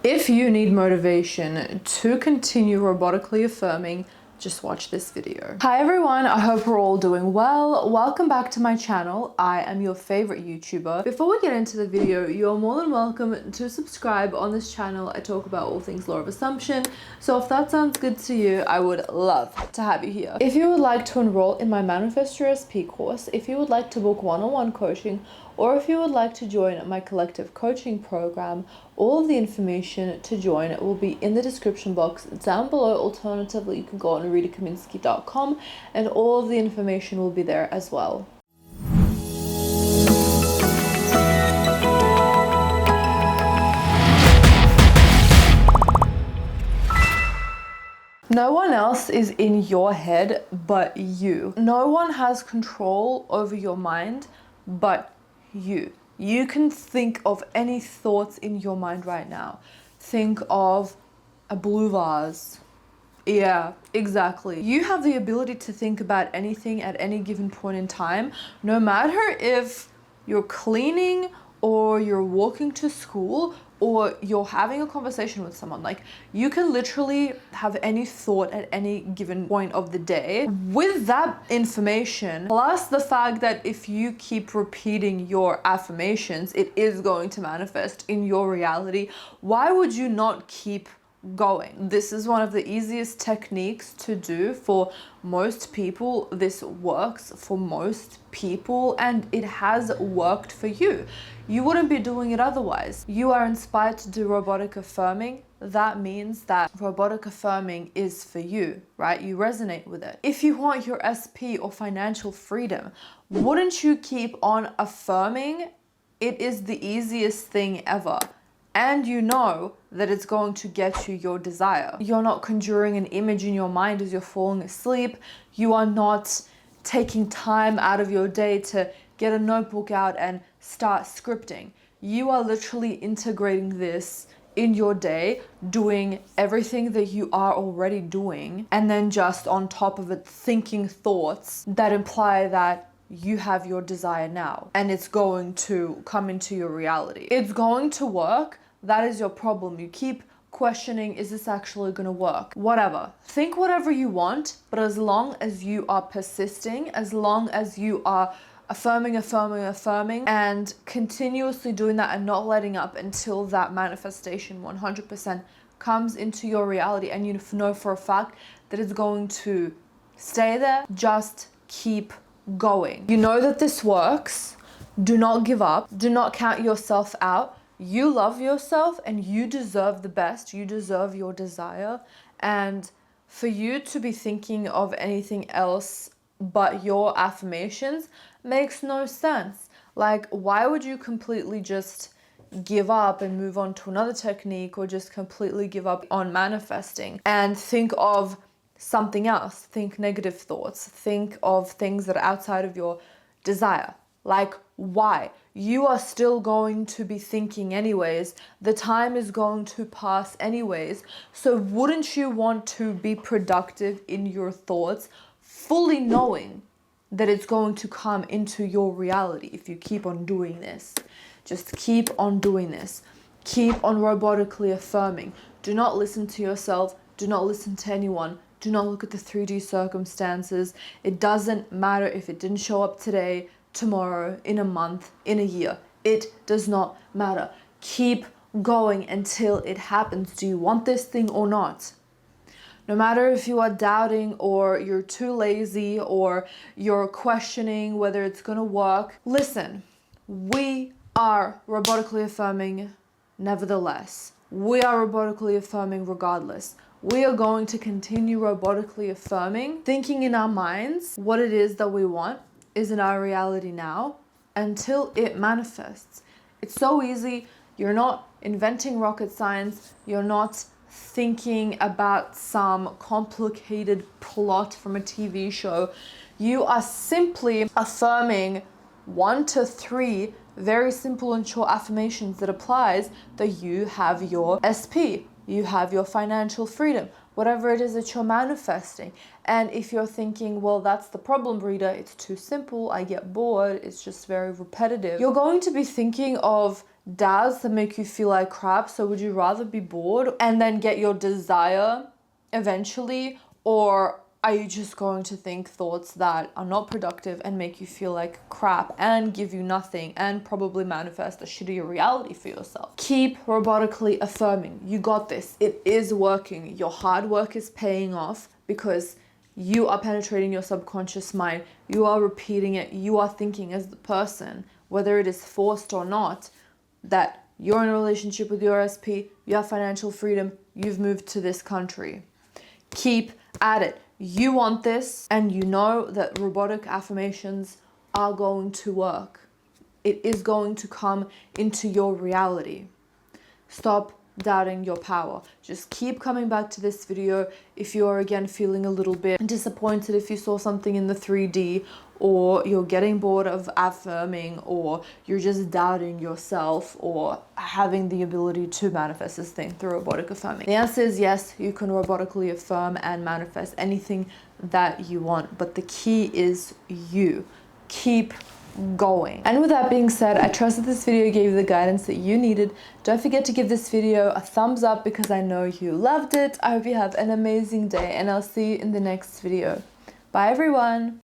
If you need motivation to continue robotically affirming, just watch this video. Hi everyone, I hope we're all doing well. Welcome back to my channel. I am your favorite YouTuber. Before we get into the video, you're more than welcome to subscribe. On this channel, I talk about all things law of assumption. So if that sounds good to you, I would love to have you here. If you would like to enroll in my Manifest Your SP course, if you would like to book one-on-one coaching, or if you would like to join my collective coaching program, all of the information to join will be in the description box down below. Alternatively, you can go on ritakaminski.com and all of the information will be there as well. No one else is in your head but you. No one has control over your mind but you. You can think of any thoughts in your mind right now. Think of a blue vase. Yeah, exactly. You have the ability to think about anything at any given point in time, no matter if you're cleaning or you're walking to school or you're having a conversation with someone. Like, you can literally have any thought at any given point of the day. With that information, plus the fact that if you keep repeating your affirmations, it is going to manifest in your reality. Why would you not keep going? This is one of the easiest techniques to do for most people. This works for most people and it has worked for you. You wouldn't be doing it otherwise. You are inspired to do robotic affirming. That means that robotic affirming is for you, right? You resonate with it. If you want your SP or financial freedom, wouldn't you keep on affirming? It is the easiest thing ever. And you know that it's going to get you your desire. You're not conjuring an image in your mind as you're falling asleep. You are not taking time out of your day to get a notebook out and start scripting. You are literally integrating this in your day, doing everything that you are already doing, and then just on top of it, thinking thoughts that imply that you have your desire now and it's going to come into your reality. It's going to work. That is your problem. You keep questioning, is this actually going to work? Whatever. Think whatever you want, but as long as you are persisting, as long as you are affirming, and continuously doing that and not letting up until that manifestation 100% comes into your reality and you know for a fact that it's going to stay there, just keep going. You know that this works. Do not give up. Do not count yourself out. You love yourself and you deserve the best. You deserve your desire. And for you to be thinking of anything else but your affirmations makes no sense. Like, why would you completely just give up and move on to another technique, or just completely give up on manifesting and think of something else? Think negative thoughts. Think of things that are outside of your desire. Like, why? You are still going to be thinking anyways. The time is going to pass anyways. So wouldn't you want to be productive in your thoughts, fully knowing that it's going to come into your reality if you keep on doing this? Just keep on doing this. Keep on robotically affirming. Do not listen to yourself. Do not listen to anyone. Do not look at the 3D circumstances. It doesn't matter if it didn't show up today, tomorrow, in a month, in a year. It does not matter. Keep going until it happens. Do you want this thing or not? No matter if you are doubting or you're too lazy or you're questioning whether it's gonna work, listen, we are robotically affirming nevertheless. We are robotically affirming regardless. We are going to continue robotically affirming, thinking in our minds what it is that we want is in our reality now until it manifests. It's so easy. You're not inventing rocket science. You're not thinking about some complicated plot from a TV show. You are simply affirming 1 to 3 very simple and short affirmations that applies that you have your SP, you have your financial freedom, whatever it is that you're manifesting. And if you're thinking, well, that's the problem, Rita, it's too simple, I get bored, it's just very repetitive, you're going to be thinking of doubts that make you feel like crap. So would you rather be bored and then get your desire eventually, or are you just going to think thoughts that are not productive and make you feel like crap and give you nothing and probably manifest a shittier reality for yourself? Keep robotically affirming. You got this. It is working. Your hard work is paying off because you are penetrating your subconscious mind. You are repeating it. You are thinking as the person, whether it is forced or not, that you're in a relationship with your SP, you have financial freedom, you've moved to this country. Keep at it. You want this, and you know that robotic affirmations are going to work. It is going to come into your reality. Stop doubting your power. Just keep coming back to this video if you're again feeling a little bit disappointed if you saw something in the 3D, or you're getting bored of affirming, or you're just doubting yourself or having the ability to manifest this thing through robotic affirming. The answer is yes, you can robotically affirm and manifest anything that you want, but the key is you. Keep going. And with that being said, I trust that this video gave you the guidance that you needed. Don't forget to give this video a thumbs up because I know you loved it. I hope you have an amazing day, and I'll see you in the next video. Bye everyone.